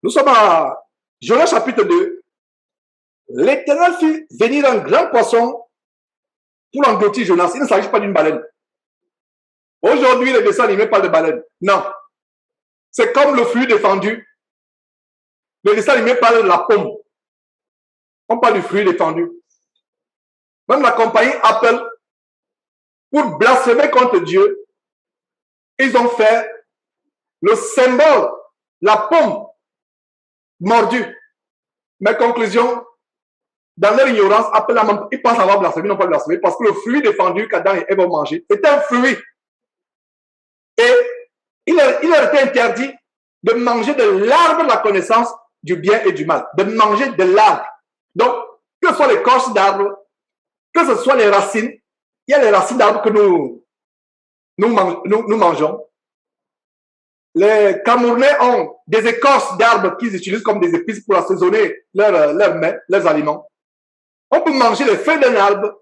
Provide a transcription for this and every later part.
Nous sommes à Jonas chapitre 2. L'Éternel fit venir un grand poisson pour engloutir Jonas. Il ne s'agit pas d'une baleine. Aujourd'hui, les dessins animés parlent de baleine. Non. C'est comme le fruit défendu. Les dessins animés parlent de la pomme. On parle du fruit défendu. Même la compagnie Apple, pour blasphémer contre Dieu, ils ont fait le symbole, la pomme mordue. Mais conclusion, dans leur ignorance, Apple, ils pensent avoir blasphémé, non pas blasphémé, parce que le fruit défendu qu'Adam et Ève ont mangé était un fruit. Et il leur était interdit de manger de l'arbre de la connaissance du bien et du mal, de manger de l'arbre. Donc, que ce soit l'écorce d'arbre, que ce soit les racines, il y a les racines d'arbre que nous mangeons. Les Camerounais ont des écorces d'arbres qu'ils utilisent comme des épices pour assaisonner leurs mets, leurs aliments. On peut manger les feuilles d'un arbre.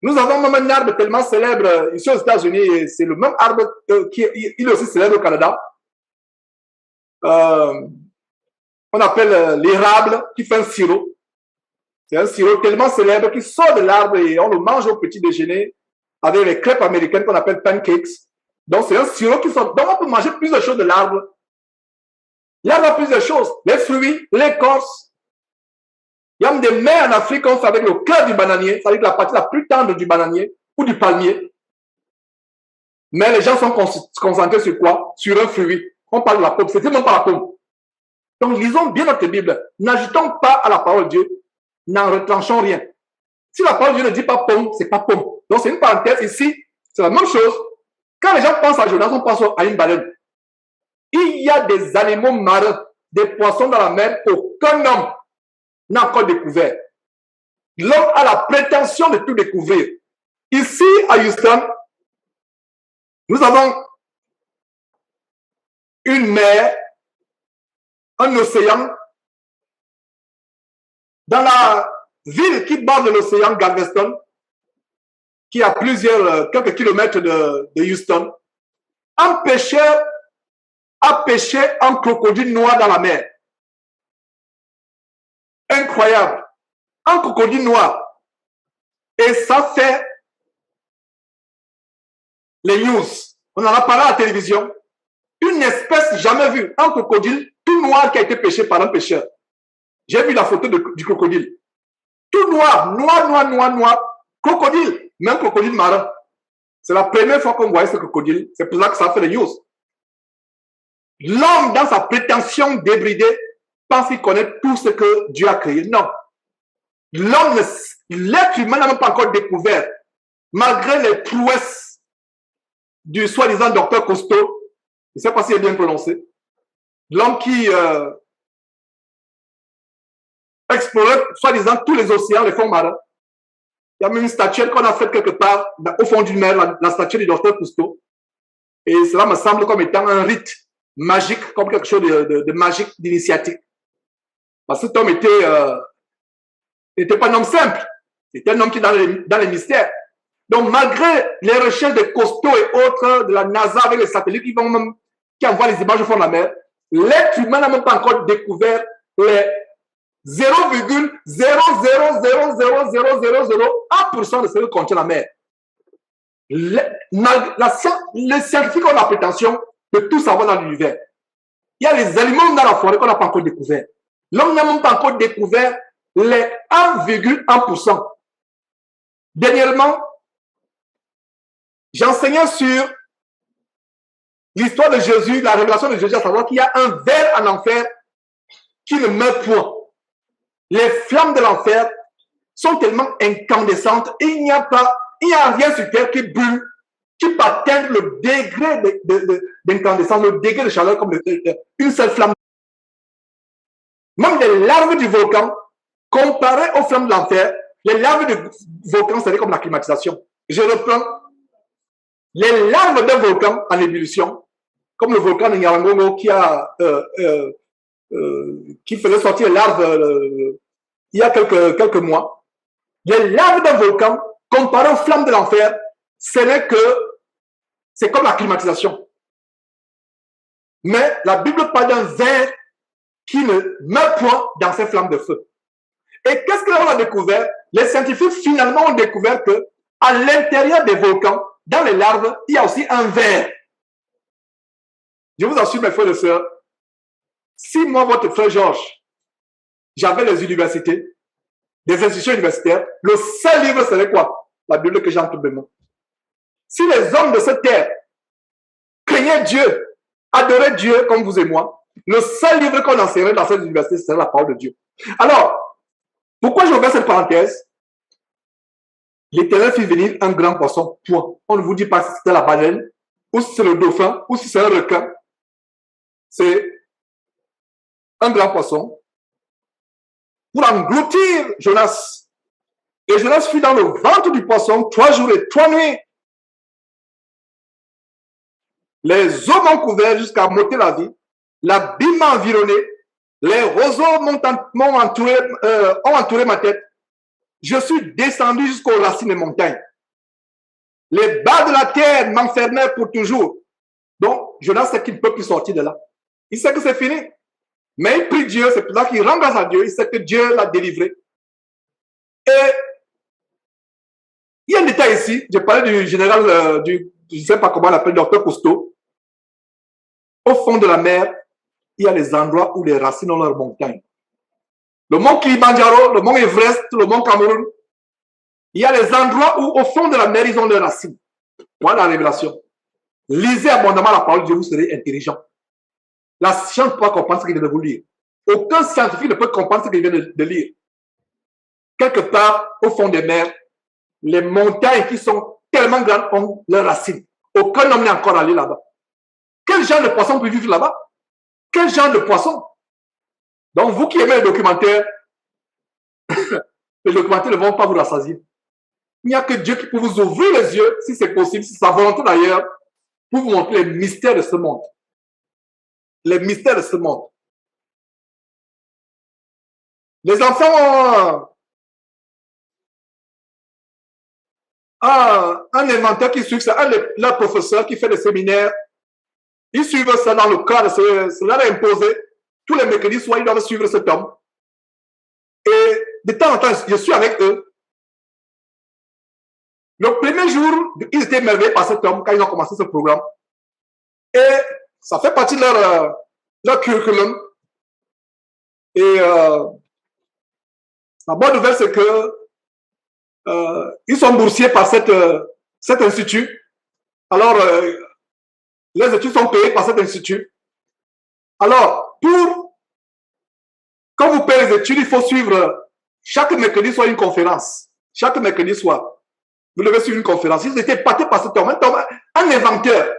Nous avons même un arbre tellement célèbre ici aux États-Unis, c'est le même arbre qui est aussi célèbre au Canada. On appelle l'érable qui fait un sirop. C'est un sirop tellement célèbre qui sort de l'arbre et on le mange au petit déjeuner avec les crêpes américaines qu'on appelle pancakes. Donc, c'est un sirop qui sort. Donc, on peut manger plusieurs choses de l'arbre. L'arbre a plusieurs choses. Les fruits, l'écorce. Il y a même des mets en Afrique qu'on fait avec le cœur du bananier, c'est-à-dire la partie la plus tendre du bananier ou du palmier. Mais les gens sont concentrés sur quoi? Sur un fruit. On parle de la pomme. C'est même pas la pomme. Donc, lisons bien notre Bible. N'ajoutons pas à la parole de Dieu. N'en retranchons rien. Si la parole de Dieu ne dit pas pomme, c'est pas pomme. Donc, c'est une parenthèse ici. C'est la même chose. Quand les gens pensent à Jonas, on pense à une baleine. Il y a des animaux marins, des poissons dans la mer qu'aucun homme n'a encore découvert. L'homme a la prétention de tout découvrir. Ici, à Houston, nous avons une mer, un océan. Dans la ville qui borde l'océan, Galveston, qui est à quelques kilomètres de Houston, un pêcheur a pêché un crocodile noir dans la mer. Incroyable. Un crocodile noir. Et ça fait les news. On en a parlé à la télévision. Une espèce jamais vue. Un crocodile tout noir qui a été pêché par un pêcheur. J'ai vu la photo du crocodile. Tout noir, noir. Crocodile, même crocodile marin. C'est la première fois qu'on voyait ce crocodile. C'est pour ça que ça fait les news. L'homme, dans sa prétention débridée, pense qu'il connaît tout ce que Dieu a créé. Non. L'être humain n'a même pas encore découvert, malgré les prouesses du soi-disant docteur Cousteau. Je ne sais pas s'il est bien prononcé. L'homme qui explorait, soi-disant, tous les océans, les fonds marins. Il y a même une statuette qu'on a faite quelque part au fond d'une mer, la statuette du docteur Cousteau. Et cela me semble comme étant un rite magique, comme quelque chose de magique, d'initiatique. Parce que cet homme n'était pas un homme simple. C'était un homme qui est dans les mystères. Donc, malgré les recherches de Cousteau et autres, de la NASA avec les satellites qui envoient les images au fond de la mer, l'être humain n'a même pas encore découvert les 0,0000001% de ce que contient la mer. Les scientifiques ont la prétention de tout savoir dans l'univers. Il y a les aliments dans la forêt qu'on n'a pas encore découvert. L'homme n'a même pas encore découvert les 1,1%. Dernièrement, j'enseignais sur l'histoire de Jésus, la révélation de Jésus, à savoir qu'il y a un ver en enfer qui ne meurt point. Les flammes de l'enfer sont tellement incandescentes et il n'y a rien sur terre qui brûle, qui peut atteindre le degré d'incandescence, le degré de chaleur comme une seule flamme. Même les larves du volcan, comparées aux flammes de l'enfer, les larves du volcan, c'est comme la climatisation. Je reprends. Les larves d'un volcan en ébullition, comme le volcan de Nyiragongo qui faisait sortir les larves il y a quelques mois. Les larves d'un volcan, comparées aux flammes de l'enfer, c'est comme la climatisation. Mais la Bible parle d'un ver qui ne meurt point dans ces flammes de feu. Et qu'est-ce qu'on a découvert? Les scientifiques finalement ont découvert que à l'intérieur des volcans, dans les larves, il y a aussi un verre. Je vous assure, mes frères et sœurs, si moi, votre frère Georges, j'avais les universités, des institutions universitaires, le seul livre serait quoi? La Bible que j'ai entre mes mains. Si les hommes de cette terre craignaient Dieu, adoraient Dieu comme vous et moi, le seul livre qu'on enseignerait dans cette université, serait la parole de Dieu. Alors, pourquoi j'ai ouvert cette parenthèse? L'Éternel fit venir un grand poisson, point. On ne vous dit pas si c'était la baleine, ou si c'est le dauphin, ou si c'est un requin. C'est un grand poisson pour engloutir Jonas. Et Jonas fut dans le ventre du poisson 3 jours et 3 nuits. Les eaux m'ont couvert jusqu'à m'ôter la vie. L'abîme m'a environné. Les roseaux ont entouré ma tête. Je suis descendu jusqu'aux racines des montagnes. Les bas de la terre m'enfermaient pour toujours. Donc, Jonas sait qu'il ne peut plus sortir de là. Il sait que c'est fini. Mais il prie Dieu, c'est pour ça qu'il rend grâce à Dieu. Il sait que Dieu l'a délivré. Et il y a un détail ici. J'ai parlé du général, je ne sais pas comment on l'appelle, docteur Cousteau. Au fond de la mer, il y a les endroits où les racines ont leur montagne. Le mont Kilimanjaro, le mont Everest, le mont Cameroun. Il y a les endroits où, au fond de la mer, ils ont leurs racines. Voilà la révélation. Lisez abondamment la parole de Dieu, vous serez intelligent. La science ne peut pas comprendre ce qu'il vient de vous lire. Aucun scientifique ne peut comprendre ce qu'il vient de lire. Quelque part, au fond des mers, les montagnes qui sont tellement grandes ont leurs racines. Aucun homme n'est encore allé là-bas. Quel genre de poisson peut vivre là-bas? Quel genre de poisson? Donc, vous qui aimez les documentaires, les documentaires ne vont pas vous rassasier. Il n'y a que Dieu qui peut vous ouvrir les yeux, si c'est possible, si c'est sa volonté d'ailleurs, pour vous montrer les mystères de ce monde. Les mystères de ce monde. Les enfants ont un inventeur qui suit ça, leur professeur qui fait des séminaires. Ils suivent ça dans le cadre, cela est imposé. Tous les mercredis soirs, ils doivent suivre cet homme. Et de temps en temps, je suis avec eux. Le premier jour, ils étaient émerveillés par cet homme quand ils ont commencé ce programme. Et ça fait partie de leur curriculum. Et la bonne nouvelle, c'est que ils sont boursiers par cet institut. Alors, les études sont payées par cet institut. Alors, quand vous payez les études, il faut suivre chaque mercredi soir une conférence. Chaque mercredi soir, vous devez suivre une conférence. Ils étaient épatés par cet homme, un inventeur.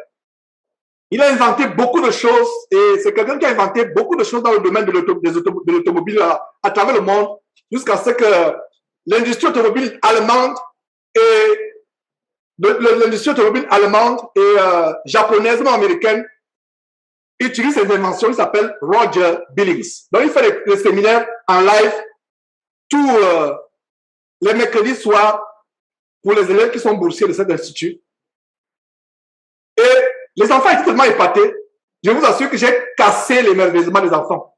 Il a inventé beaucoup de choses et c'est quelqu'un qui a inventé beaucoup de choses dans le domaine de l'automobile à travers le monde jusqu'à ce que l'industrie automobile allemande et japonaise, même américaine, utilise ses inventions. Il s'appelle Roger Billings. Donc, il fait des séminaires en live tous les mercredis soirs pour les élèves qui sont boursiers de cet institut. Et les enfants étaient tellement épatés, je vous assure que j'ai cassé l'émerveillement des enfants.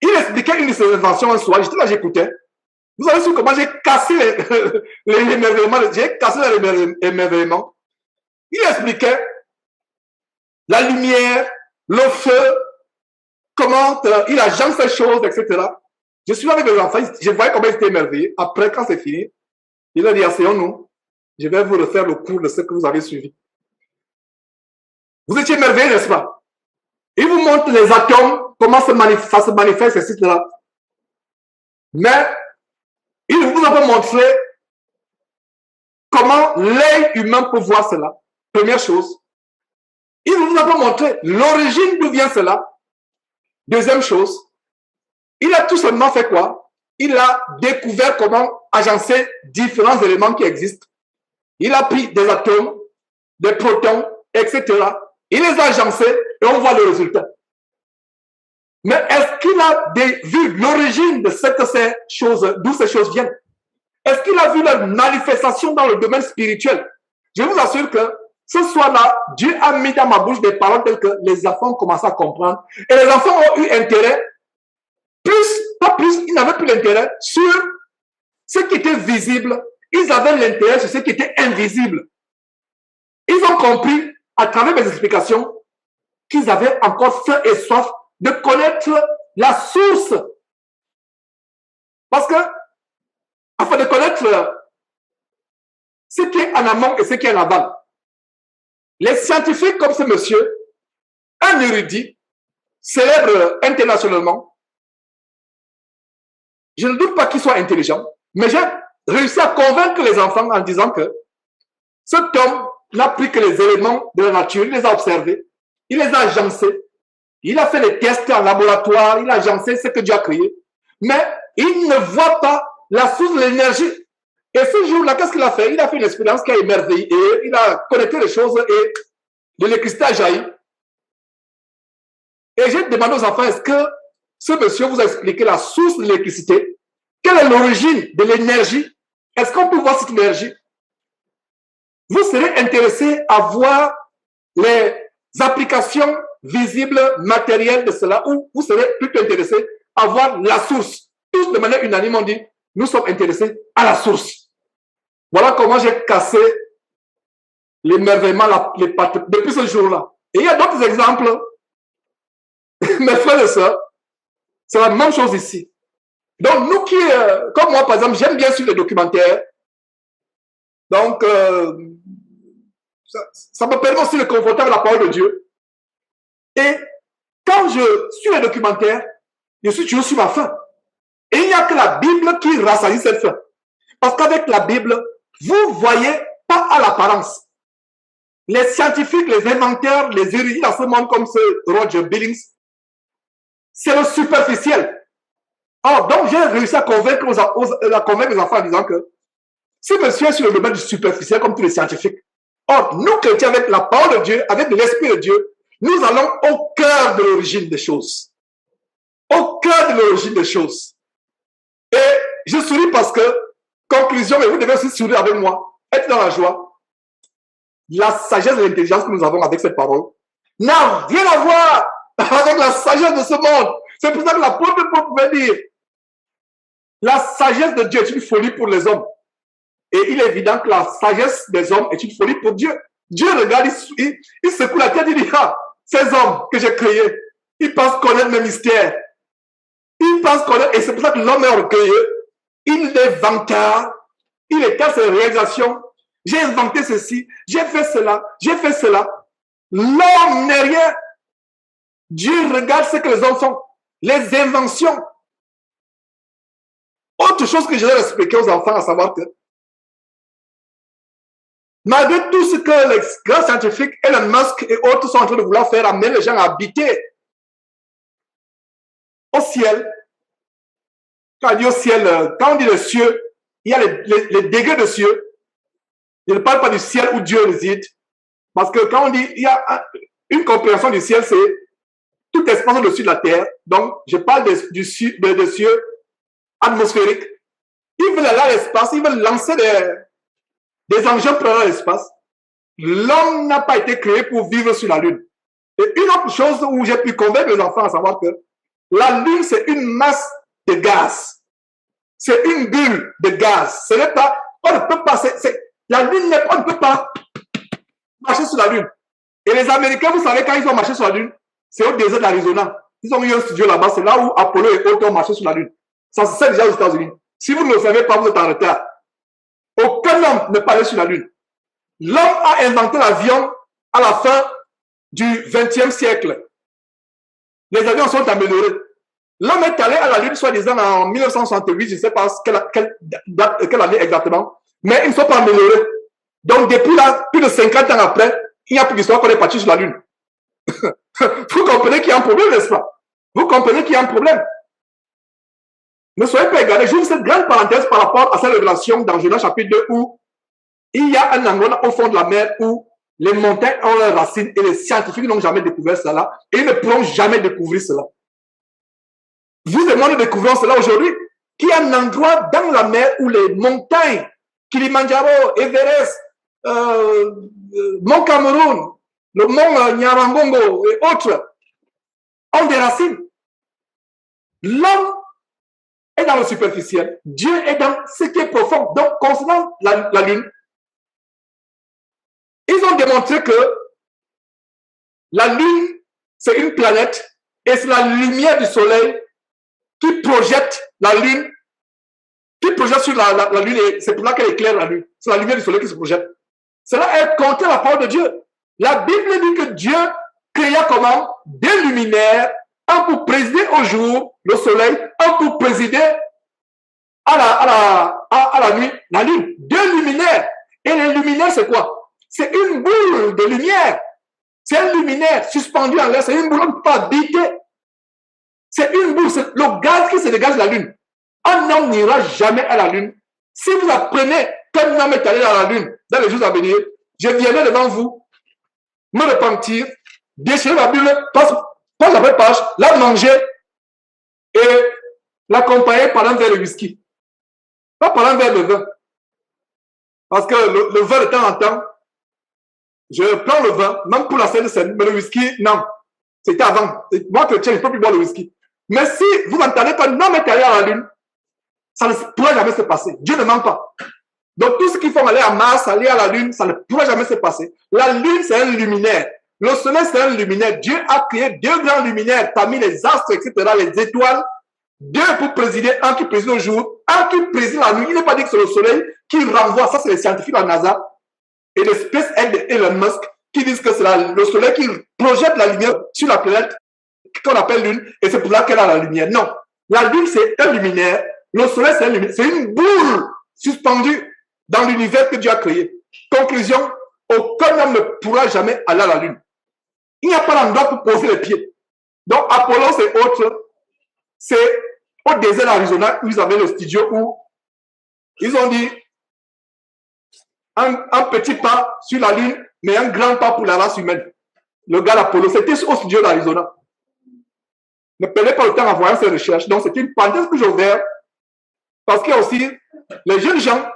Il expliquait une de ses inventions un soir, j'étais là, j'écoutais. Vous avez su comment j'ai cassé l'émerveillement, j'ai cassé l'émerveillement. Il expliquait la lumière, le feu, comment il agence ces choses, etc. Je suis avec les enfants, je voyais comment ils étaient émerveillés. Après, quand c'est fini, il a dit, asseyons-nous, je vais vous refaire le cours de ce que vous avez suivi. Vous étiez émerveillés, n'est-ce pas? Il vous montre les atomes, comment ça se manifeste, etc. Mais, il vous a pas montré comment l'œil humain peut voir cela. Première chose. Il ne vous a pas montré l'origine d'où vient cela. Deuxième chose, il a tout simplement fait quoi? Il a découvert comment agencer différents éléments qui existent. Il a pris des atomes, des protons, etc. Il les a agencés et on voit le résultat. Mais est-ce qu'il a vu l'origine de ce que ces choses, d'où ces choses viennent? Est-ce qu'il a vu leur manifestation dans le domaine spirituel? Je vous assure que Ce soir-là, Dieu a mis dans ma bouche des paroles telles que les enfants commencent à comprendre. Et les enfants ont eu intérêt, pas plus, ils n'avaient plus l'intérêt sur ce qui était visible. Ils avaient l'intérêt sur ce qui était invisible. Ils ont compris, à travers mes explications, qu'ils avaient encore faim et soif de connaître la source. Parce que, afin de connaître ce qui est en amont et ce qui est en aval, les scientifiques comme ce monsieur, un érudit, célèbre internationalement, je ne doute pas qu'il soit intelligent, mais j'ai réussi à convaincre les enfants en disant que cet homme n'a pris que les éléments de la nature, il les a observés, il les a agencés, il a fait les tests en laboratoire, il a agencé ce que Dieu a créé, mais il ne voit pas la source de l'énergie. Et ce jour-là, qu'est-ce qu'il a fait? Il a fait une expérience qui a émerveillé, et il a connecté les choses et l'électricité a jailli. Et j'ai demandé aux enfants, est-ce que ce monsieur vous a expliqué la source de l'électricité? Quelle est l'origine de l'énergie? Est-ce qu'on peut voir cette énergie? Vous serez intéressé à voir les applications visibles, matérielles de cela, ou vous serez plutôt intéressé à voir la source. Tous de manière unanime ont dit, nous sommes intéressés à la source. Voilà comment j'ai cassé l'émerveillement depuis ce jour-là. Et il y a d'autres exemples. Mes frères et sœurs, c'est la même chose ici. Donc, nous qui, comme moi, par exemple, j'aime bien suivre les documentaires. Donc, ça me permet aussi de confronter avec la parole de Dieu. Et quand je suis les documentaires, je suis toujours sur ma faim. Et il n'y a que la Bible qui rassasie cette faim. Parce qu'avec la Bible, vous voyez pas à l'apparence. Les scientifiques, les inventeurs, les érudits dans ce monde comme ce Roger Billings, c'est le superficiel. Alors, donc j'ai réussi à convaincre les enfants en disant que ce monsieur est sur le domaine du superficiel comme tous les scientifiques. Or, nous chrétiens, avec la parole de Dieu, avec l'Esprit de Dieu, nous allons au cœur de l'origine des choses. Au cœur de l'origine des choses. Et je souris parce que, conclusion, mais vous devez aussi sourire avec moi, être dans la joie. La sagesse et l'intelligence que nous avons avec cette parole n'a rien à voir avec la sagesse de ce monde. C'est pour ça que l'apôtre Paul pouvait dire, la sagesse de Dieu est une folie pour les hommes. Et il est évident que la sagesse des hommes est une folie pour Dieu. Dieu regarde, il secoue la tête, il dit, ah, ces hommes que j'ai créés, ils pensent connaître mes mystères. Ils pensent connaître, et c'est pour ça que l'homme est orgueilleux. Il est vantard, il est à ses réalisations. J'ai inventé ceci, j'ai fait cela, j'ai fait cela. L'homme n'est rien. Dieu regarde ce que les hommes font, les inventions. Autre chose que je vais expliquer aux enfants, à savoir que malgré tout ce que les grands scientifiques, Elon Musk et autres sont en train de vouloir faire, amener les gens à habiter au ciel. Quand on dit au ciel, quand on dit le cieux, il y a les degrés de cieux. Je ne parle pas du ciel où Dieu réside. Parce que quand on dit, il y a une compréhension du ciel, c'est tout espace au-dessus de la terre. Donc, je parle des cieux atmosphériques. Ils veulent aller à l'espace, ils veulent lancer des engins pour aller à l'espace. L'homme n'a pas été créé pour vivre sur la Lune. Et une autre chose où j'ai pu convaincre les enfants à savoir que la Lune, c'est une masse de gaz. C'est une bulle de gaz. Ce n'est pas, on ne peut pas, la Lune, on ne peut pas marcher sur la Lune. Et les Américains, vous savez, quand ils ont marché sur la Lune, c'est au désert de l'Arizona. Ils ont eu un studio là-bas, c'est là où Apollo et autres ont marché sur la Lune. Ça se sait déjà aux États-Unis. Si vous ne le savez pas, vous êtes en retard. Aucun homme n'est pas allé sur la Lune. L'homme a inventé l'avion à la fin du XXe siècle. Les avions sont améliorés. L'homme est allé à la Lune, soi-disant, en 1968, je ne sais pas quelle année exactement, mais ils ne sont pas améliorés. Donc, depuis là, plus de 50 ans après, il n'y a plus d'histoire qu'on est parti sur la Lune. Vous comprenez qu'il y a un problème, n'est-ce pas? Vous comprenez qu'il y a un problème. Ne soyez pas égarés. J'ouvre cette grande parenthèse par rapport à cette révélation dans Genèse chapitre 2 où il y a un endroit au fond de la mer où les montagnes ont leurs racines et les scientifiques n'ont jamais découvert cela et ils ne pourront jamais découvrir cela. Vous et moi, nous découvrons cela aujourd'hui, qu'il y a un endroit dans la mer où les montagnes, Kilimanjaro, Everest, mont Cameroun, le mont Nyarambongo et autres ont des racines. L'homme est dans le superficiel, Dieu est dans ce qui est profond. Donc, concernant la Lune, ils ont démontré que la Lune, c'est une planète et c'est la lumière du Soleil qui projette la Lune, qui projette sur la Lune, et c'est pour ça qu'elle éclaire la Lune. C'est la lumière du Soleil qui se projette. Cela est contre la parole de Dieu. La Bible dit que Dieu créa comment? Deux luminaires, un pour présider au jour, le Soleil, un pour présider à la nuit, la Lune. Deux luminaires. Et les luminaires, c'est quoi? C'est une boule de lumière. C'est un luminaire suspendu en l'air. C'est une boule, on ne peut pas habiter. C'est une boule, c'est le gaz qui se dégage de la Lune. Un homme n'ira jamais à la Lune. Si vous apprenez qu'un homme est allé à la Lune dans les jours à venir, je viendrai devant vous, me repentir, déchirer la Bible, page après page, la manger et l'accompagner par un verre de whisky. Pas par un verre de vin. Parce que le vin de temps en temps, je prends le vin, même pour la scène, mais le whisky, non. C'était avant. Moi, chrétien, je ne peux plus boire le whisky. Mais si vous entendez qu'un homme est allé à la Lune, ça ne pourrait jamais se passer. Dieu ne ment pas. Donc, tout ce qu'il faut aller à Mars, aller à la Lune, ça ne pourrait jamais se passer. La Lune, c'est un luminaire. Le Soleil, c'est un luminaire. Dieu a créé deux grands luminaires parmi les astres, etc., les étoiles. Deux pour présider, un qui préside le jour, un qui préside la nuit. Il n'est pas dit que c'est le Soleil qui renvoie. Ça, c'est les scientifiques en NASA et les SpaceX de Elon Musk qui disent que c'est le Soleil qui projette la lumière sur la planète qu'on appelle Lune, et c'est pour là qu'elle a la lumière. Non. La Lune, c'est un luminaire. Le Soleil, c'est un luminaire. C'est une boule suspendue dans l'univers que Dieu a créé. Conclusion, aucun homme ne pourra jamais aller à la Lune. Il n'y a pas d'endroit pour poser les pieds. Donc, Apollo, c'est autre. C'est au désert d'Arizona où ils avaient le studio où ils ont dit un petit pas sur la Lune, mais un grand pas pour la race humaine. Le gars d'Apollo, c'était au studio d'Arizona. Ne perdez pas le temps à voir ces recherches. Donc, c'est une parenthèse que j'ai ouverte parce qu'il y a aussi les jeunes gens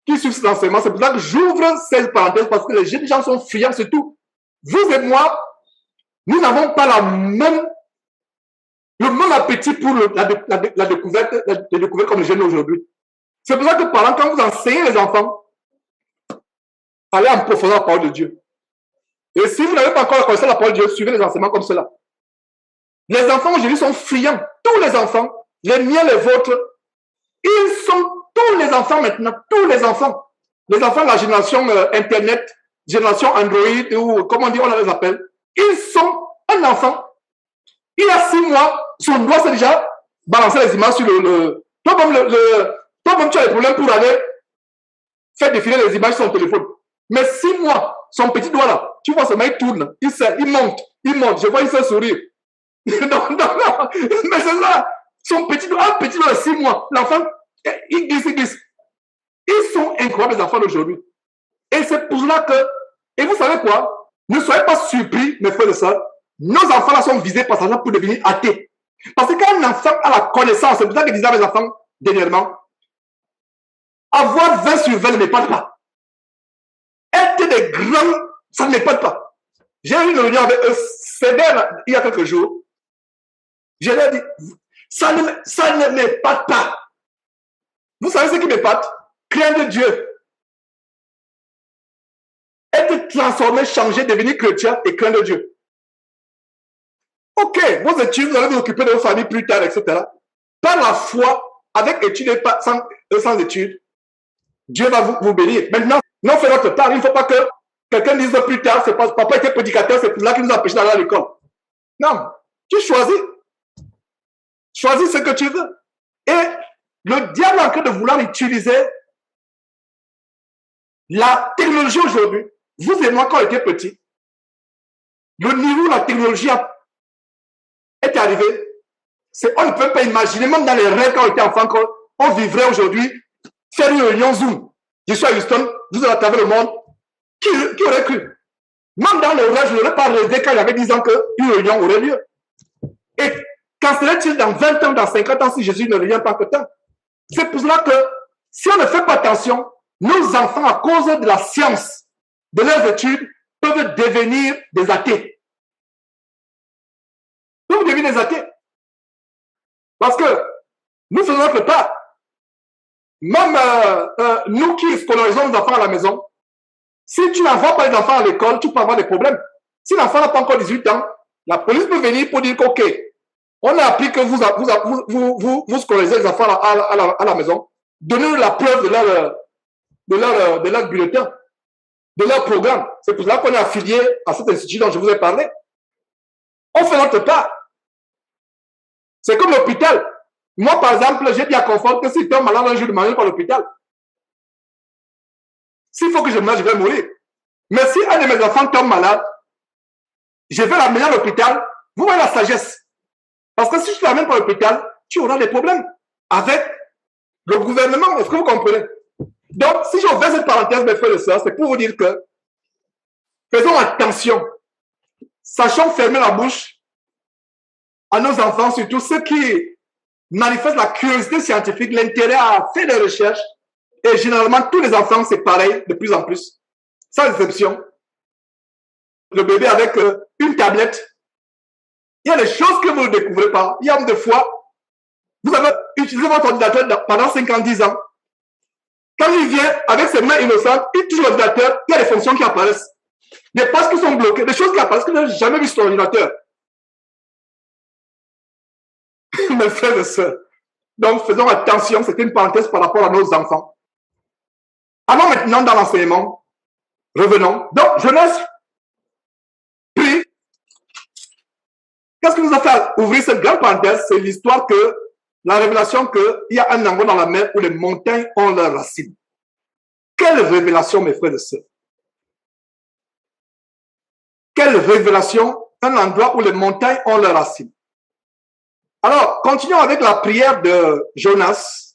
qui suivent cet enseignement. C'est pour ça que j'ouvre cette parenthèse parce que les jeunes gens sont friands, surtout. Vous et moi, nous n'avons pas le même appétit pour la découverte comme les jeunes aujourd'hui. C'est pour ça que par exemple, quand vous enseignez les enfants, allez en profondeur la parole de Dieu. Et si vous n'avez pas encore connaissance de la parole de Dieu, suivez les enseignements comme cela. Les enfants aujourd'hui sont friands. Tous les enfants, les miens, les vôtres, ils sont tous les enfants maintenant, tous les enfants. Les enfants de la génération Internet, génération Android, ou comment on les appelle. Ils sont un enfant. Il a 6 mois, son doigt s'est déjà balancé les images sur le... Toi-même, tu as des problèmes pour aller faire défiler les images sur son téléphone. Mais 6 mois, son petit doigt là, tu vois, ce mec tourne, il monte, je vois, il se sourire. non, mais c'est ça. Son petit doigt, un petit doigt de 6 mois, l'enfant, il glisse. Ils sont incroyables, les enfants d'aujourd'hui. Et c'est pour cela que, et vous savez quoi, ne soyez pas surpris, mes frères et sœurs, nos enfants là sont visés par ça pour devenir athées. Parce que quand un enfant a la connaissance, c'est pour ça que disaient mes enfants dernièrement, avoir 20 sur 20 ne m'épate pas. Être des grands, ça ne m'épate pas. J'ai eu une réunion avec eux sévère il y a quelques jours. Je leur ai dit, ça ne m'épate pas. Vous savez ce qui m'épate? Craindre Dieu. Être transformé, changer, devenir chrétien et craindre Dieu. Ok, vos études, vous allez vous occuper de vos familles plus tard, etc. Par la foi, avec études et sans études, Dieu va vous bénir. Maintenant, non, fait notre part. Il ne faut pas que quelqu'un dise plus tard, c'est parce que papa était prédicateur, c'est pour là qu'il nous a empêché d'aller à l'école. Non, tu choisis. Choisis ce que tu veux. Et le diable est en train de vouloir utiliser la technologie aujourd'hui. Vous et moi, quand on était petits, le niveau de la technologie est arrivé. On ne peut pas imaginer, même dans les rêves quand on était enfant, qu'on vivrait aujourd'hui, faire une réunion Zoom. Je suis à Houston, vous allez à travers le monde. Qui aurait cru? Même dans les rêves, je n'aurais pas rêvé quand j'avais 10 ans qu'une réunion aurait lieu. Et qu'en serait-il dans 20 ans, dans 50 ans, si Jésus ne revient pas que temps? C'est pour cela que, si on ne fait pas attention, nos enfants, à cause de la science, de leurs études peuvent devenir des athées. Peuvent devenir des athées. Parce que nous faisons notre part. Même nous qui scolarisons nos enfants à la maison, si tu n'envoies pas les enfants à l'école, tu peux avoir des problèmes. Si l'enfant n'a pas encore 18 ans, la police peut venir pour dire qu'ok, on a appris que vous scolarisez les enfants à la maison. Donnez-nous la preuve de leur bulletin, de leur programme. C'est pour cela qu'on est affilié à cet institut dont je vous ai parlé. On fait notre part. C'est comme l'hôpital. Moi, par exemple, j'ai dit à Confort que si je tombe malade un jour, je ne m'en vais pas à l'hôpital. S'il faut que je meure, je vais mourir. Mais si un de mes enfants tombe malade, je vais l'amener à l'hôpital. Vous voyez la sagesse. Parce que si je l'amène pas à l'hôpital, tu auras des problèmes avec le gouvernement. Est-ce que vous comprenez? Donc, si j'ai ouvert cette parenthèse, mes frères et sœurs, c'est pour vous dire que faisons attention. Sachons fermer la bouche à nos enfants, surtout ceux qui manifestent la curiosité scientifique, l'intérêt à faire des recherches. Et généralement, tous les enfants, c'est pareil de plus en plus. Sans exception. Le bébé avec une tablette. Il y a des choses que vous ne découvrez pas. Il y a des fois, vous avez utilisé votre ordinateur pendant 5 ans, 10 ans. Quand il vient avec ses mains innocentes, il touche l'ordinateur, il y a des fonctions qui apparaissent. Des pages qui sont bloquées, des choses qui apparaissent que vous n'avez jamais vu sur l'ordinateur. Mes frères et sœurs. Donc, faisons attention, c'est une parenthèse par rapport à nos enfants. Allons maintenant dans l'enseignement. Revenons. Donc, jeunesse. Puis, qu'est-ce qui nous a fait ouvrir cette grande parenthèse? C'est l'histoire que, la révélation qu'il y a un endroit dans la mer où les montagnes ont leurs racines. Quelle révélation, mes frères et sœurs? Quelle révélation, un endroit où les montagnes ont leurs racines. Alors, continuons avec la prière de Jonas.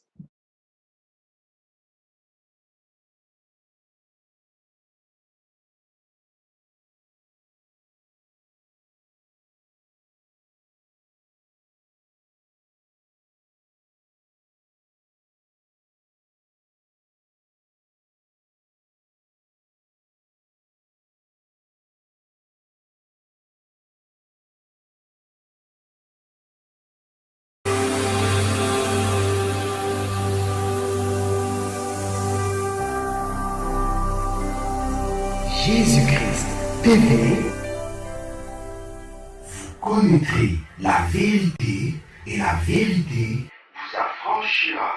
Jésus-Christ TV, vous connaîtrez la vérité et la vérité vous affranchira.